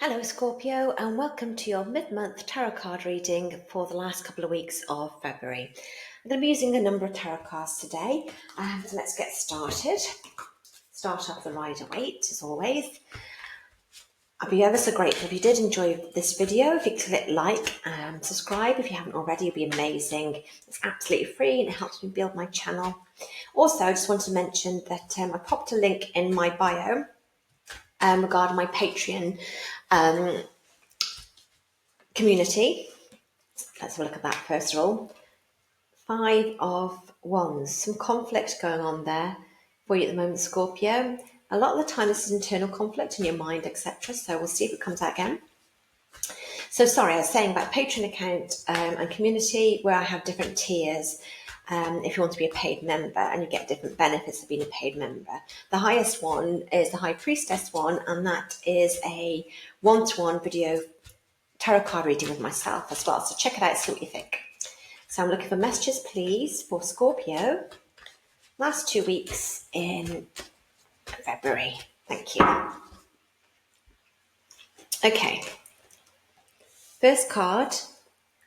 Hello, Scorpio, and welcome to your mid-month tarot card reading for the last couple of weeks of February. I'm going to be using a number of tarot cards today, so let's get started. Start off the Rider-Waite, as always. I'd be ever so grateful if you did enjoy this video. If you click like and subscribe if you haven't already, it'd be amazing. It's absolutely free and it helps me build my channel. Also, I just want to mention that I popped a link in my bio regarding my Patreon community. Let's have a look at that first of all. Five of Wands. Some conflict going on there for you at the moment, Scorpio. A lot of the time this is internal conflict in your mind, etc. So we'll see if it comes out again. So sorry, I was saying about Patreon account and community where I have different tiers. If you want to be a paid member, and you get different benefits of being a paid member. The highest one is the High Priestess one, and that is a one-to-one video tarot card reading with myself as well. So check it out, see what you think. So I'm looking for messages, please, for Scorpio. Last 2 weeks in February. Thank you. Okay. First card,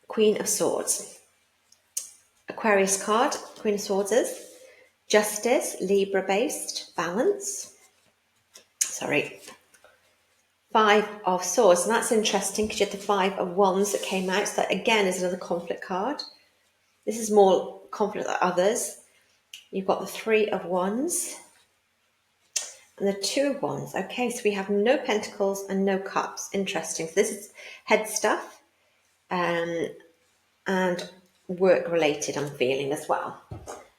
Queen of Swords. Aquarius card, Queen of Swords is Justice, Libra-based, Balance. Sorry. Five of Swords, and that's interesting because you had the Five of Wands that came out. So that again is another conflict card. This is more conflict than others. You've got the Three of Wands and the Two of Wands. Okay, so we have no Pentacles and no Cups. Interesting. So this is head stuff and work related, I'm feeling as well.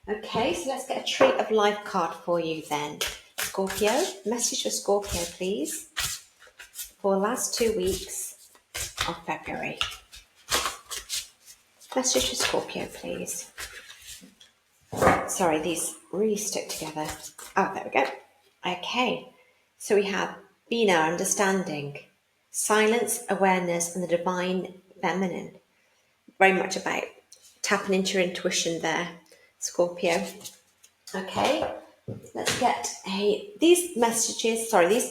Okay, so let's get a Tree of Life card for you then. Scorpio, message for Scorpio, please, for the last 2 weeks of February. Message for Scorpio, please. Sorry, these really stick together. Oh, there we go. Okay, so we have Bina, understanding, silence, awareness, and the divine feminine. Very much about tapping into your intuition there, Scorpio. Okay, let's get these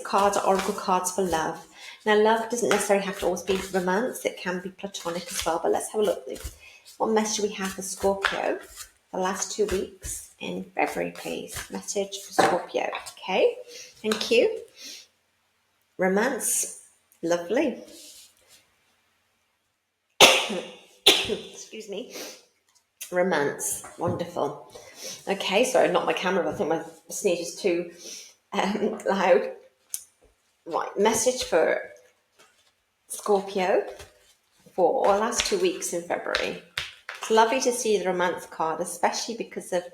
cards are oracle cards for love. Now, love doesn't necessarily have to always be romance. It can be platonic as well, but let's have a look. What message we have for Scorpio the last 2 weeks in February, please. Message for Scorpio. Okay, thank you. Romance, lovely. Excuse me. Romance, wonderful. Okay, sorry, not my camera, but I think my sneeze is too loud. Right, message for Scorpio for the last 2 weeks in February. It's lovely to see the romance card, especially because of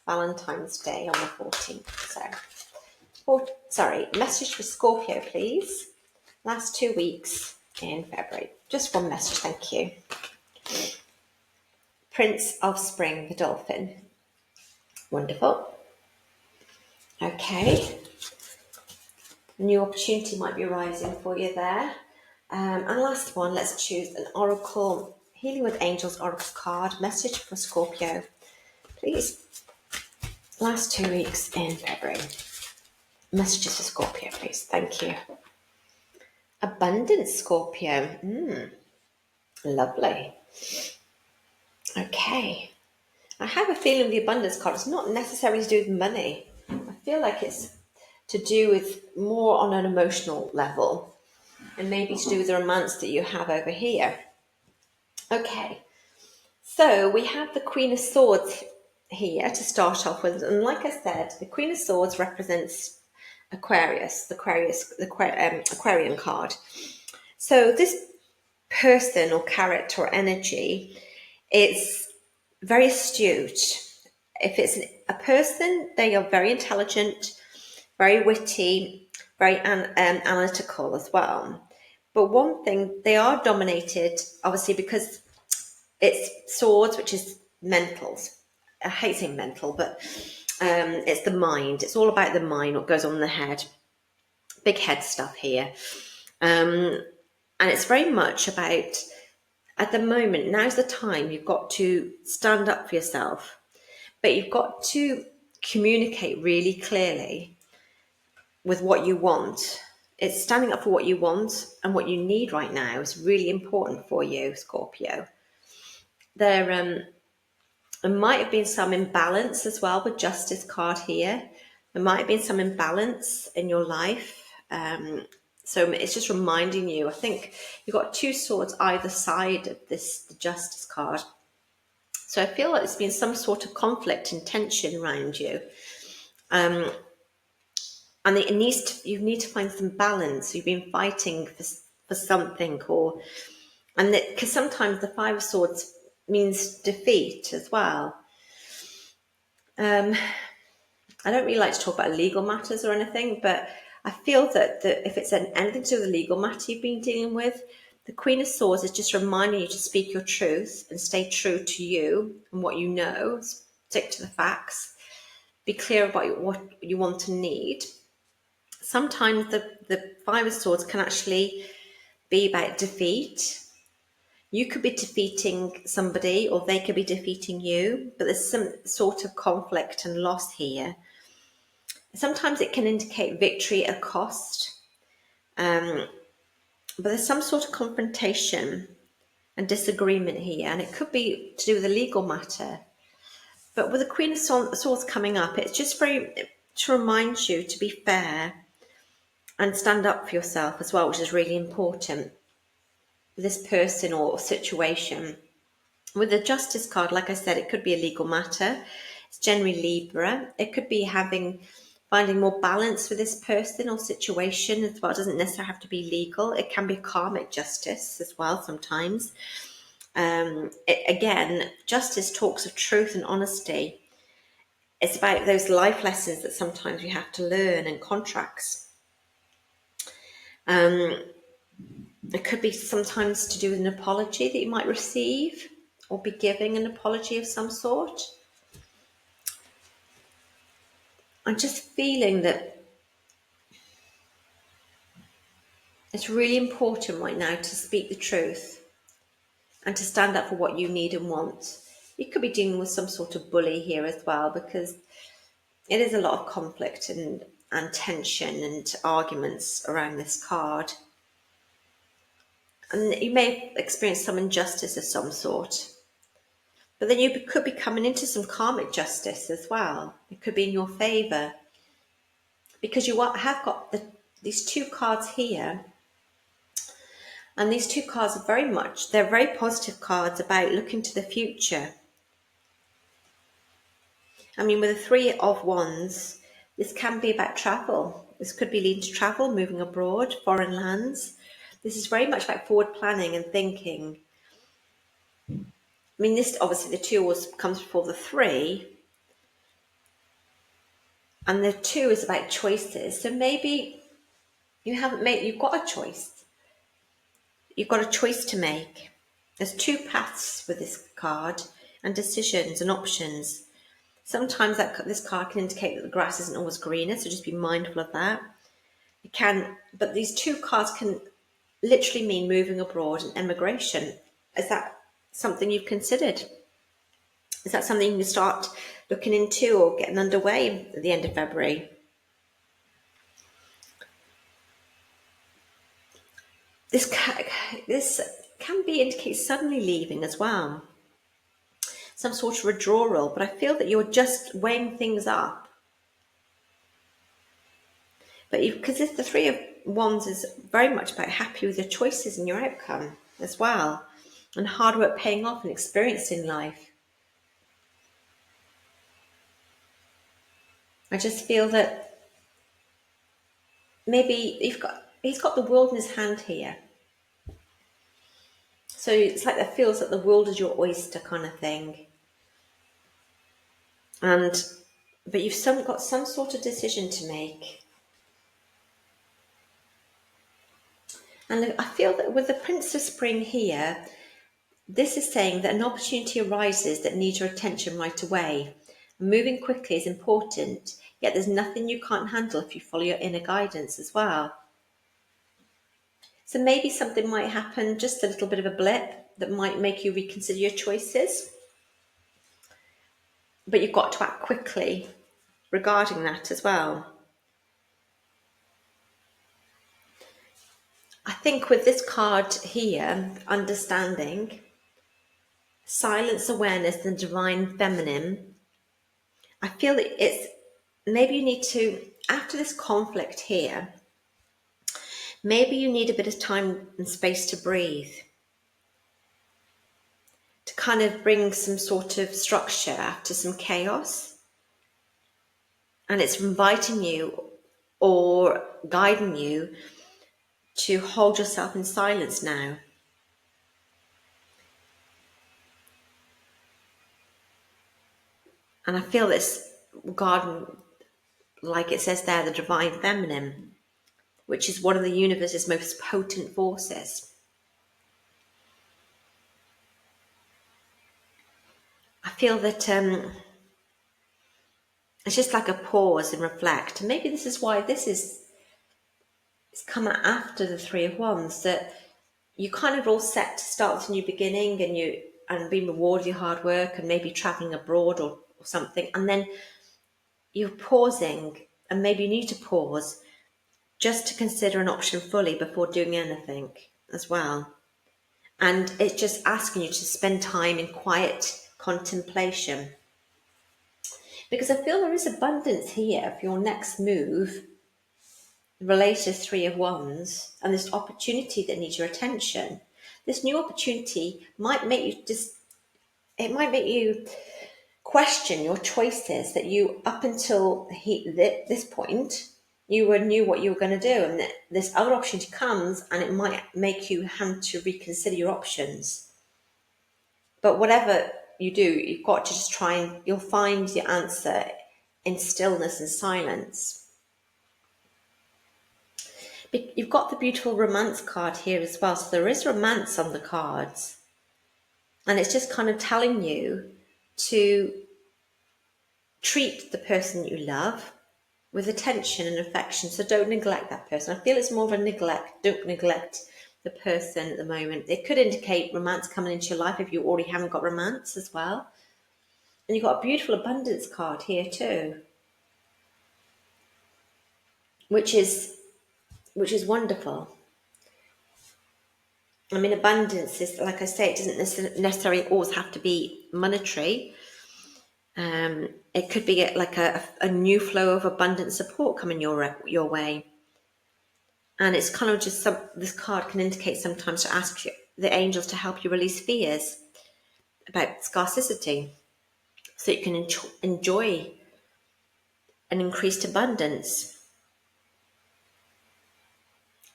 Valentine's Day on the 14th. Message for Scorpio, please. Last 2 weeks in February. Just one message, thank you. Prince of Spring, the dolphin. Wonderful. Okay. A new opportunity might be arising for you there. And last one, let's choose an oracle, Healing with Angels oracle card. Message for Scorpio, please. Last 2 weeks in February. Messages for Scorpio, please. Thank you. Abundance, Scorpio. Lovely. Okay. I have a feeling the abundance card is not necessarily to do with money. I feel like it's to do with more on an emotional level and maybe to do with the romance that you have over here. Okay. So we have the Queen of Swords here to start off with. And like I said, the Queen of Swords represents Aquarius, the Aquarian card. So this person or character or energy is very astute. If it's a person, they are very intelligent, very witty, very analytical as well. But one thing, they are dominated, obviously, because it's swords, which is mentals. I hate saying mental, but it's the mind. It's all about the mind, what goes on in the head. Big head stuff here. And it's very much about, at the moment, now's the time you've got to stand up for yourself, but you've got to communicate really clearly with what you want it's standing up for what you want and what you need right now is really important for you, Scorpio. There might have been some imbalance as well with Justice card here. There might have been some imbalance in your life. So it's just reminding you, I think you've got two swords either side of this, the Justice card. So I feel like there's been some sort of conflict and tension around you. And you need to find some balance. You've been fighting for something, because sometimes the Five of Swords means defeat as well. I don't really like to talk about legal matters or anything, but I feel that if it's anything to do with the legal matter you've been dealing with, the Queen of Swords is just reminding you to speak your truth and stay true to you and what you know. Stick to the facts. Be clear about what you want and need. Sometimes the Five of Swords can actually be about defeat. You could be defeating somebody or they could be defeating you, but there's some sort of conflict and loss here. Sometimes it can indicate victory at a cost, but there's some sort of confrontation and disagreement here, and it could be to do with a legal matter. But with the Queen of Swords coming up, it's just to remind you to be fair and stand up for yourself as well, which is really important with this person or situation. With the Justice card, like I said, it could be a legal matter. It's generally Libra. It could be finding more balance with this person or situation as well. It doesn't necessarily have to be legal. It can be karmic justice as well sometimes. Again, justice talks of truth and honesty. It's about those life lessons that sometimes we have to learn and contracts. It could be sometimes to do with an apology that you might receive or be giving an apology of some sort. I'm just feeling that it's really important right now to speak the truth and to stand up for what you need and want. You could be dealing with some sort of bully here as well, because it is a lot of conflict and tension and arguments around this card. And you may experience some injustice of some sort. But then you could be coming into some karmic justice as well. It could be in your favour. Because you have got these two cards here. And these two cards are they're very positive cards about looking to the future. I mean, with the Three of Wands, this can be about travel. This could be leading to travel, moving abroad, foreign lands. This is very much about forward planning and thinking. I mean, this obviously the two comes before the three, and the two is about choices. So maybe you've got a choice. You've got a choice to make. There's two paths with this card and decisions and options. Sometimes this card can indicate that the grass isn't always greener, so just be mindful of that. But these two cards can literally mean moving abroad and emigration. Is that something you've considered? Is that something you can start looking into or getting underway at the end of February? This can indicate suddenly leaving as well. Some sort of withdrawal, but I feel that you're just weighing things up. But because the Three of Wands is very much about happy with your choices and your outcome as well, and hard work paying off and experience in life. I just feel that maybe he's got the world in his hand here. So it's like that feels that the world is your oyster kind of thing. But you've got some sort of decision to make. And I feel that with the Prince of Spring here, this is saying that an opportunity arises that needs your attention right away. Moving quickly is important, yet there's nothing you can't handle if you follow your inner guidance as well. So maybe something might happen, just a little bit of a blip, that might make you reconsider your choices. But you've got to act quickly regarding that as well. think with this card here, understanding, silence, awareness, and divine feminine, I feel that it's maybe you need to, after this conflict here, maybe you need a bit of time and space to breathe, to kind of bring some sort of structure after some chaos. And it's inviting you or guiding you to hold yourself in silence now. And I feel this garden, like it says there, the divine feminine, which is one of the universe's most potent forces. I feel that it's just like a pause and reflect. And maybe this is why it's come after the Three of Wands, that you kind of all set to start with a new beginning and being rewarded your hard work and maybe traveling abroad or something. And then you're pausing, and maybe you need to pause just to consider an option fully before doing anything as well. And it's just asking you to spend time in quiet contemplation. Because I feel there is abundance here for your next move related to Three of Wands and this opportunity that needs your attention. This new opportunity might make you question your choices that you, up until this point, you knew what you were going to do, and this other opportunity comes and it might make you have to reconsider your options. But whatever you do, you've got to just try and you'll find the answer in stillness and silence. You've got the beautiful romance card here as well, so there is romance on the cards, and it's just kind of telling you to treat the person you love with attention and affection. So don't neglect that person. I feel it's more of a neglect. Don't neglect the person at the moment. It could indicate romance coming into your life if you already haven't got romance as well. And you've got a beautiful abundance card here too, which is wonderful. I mean, abundance is, like I say, it doesn't necessarily always have to be monetary. It could be like a new flow of abundant support coming your way. And it's kind of just this card can indicate sometimes to ask the angels to help you release fears about scarcity, so you can enjoy an increased abundance.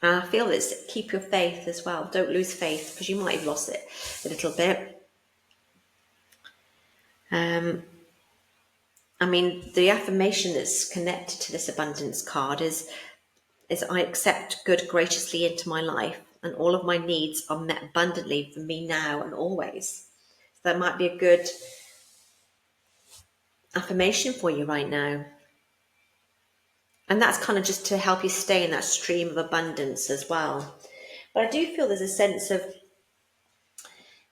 And I feel this, keep your faith as well. Don't lose faith, because you might have lost it a little bit. I mean, the affirmation that's connected to this abundance card is I accept good graciously into my life, and all of my needs are met abundantly for me now and always. So that might be a good affirmation for you right now. And that's kind of just to help you stay in that stream of abundance as well. But I do feel there's a sense of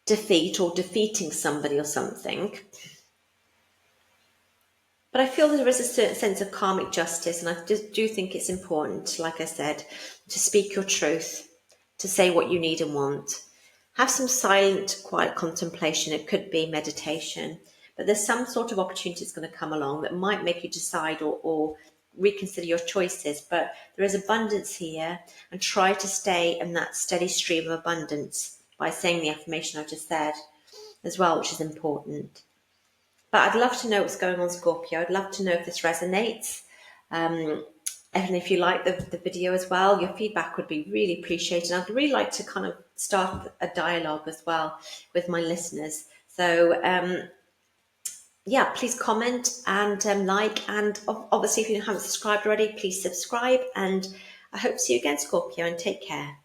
defeat or defeating somebody or something. But I feel there is a certain sense of karmic justice, and I just do think it's important, like I said, to speak your truth, to say what you need and want. Have some silent, quiet contemplation. It could be meditation, but there's some sort of opportunity that's going to come along that might make you decide or reconsider your choices. But there is abundance here, and try to stay in that steady stream of abundance by saying the affirmation I just said as well, which is important. But I'd love to know what's going on, Scorpio. I'd love to know if this resonates. And if you like the video as well, your feedback would be really appreciated. I'd really like to kind of start a dialogue as well with my listeners. So, yeah, please comment and like. And obviously, if you haven't subscribed already, please subscribe. And I hope to see you again, Scorpio, and take care.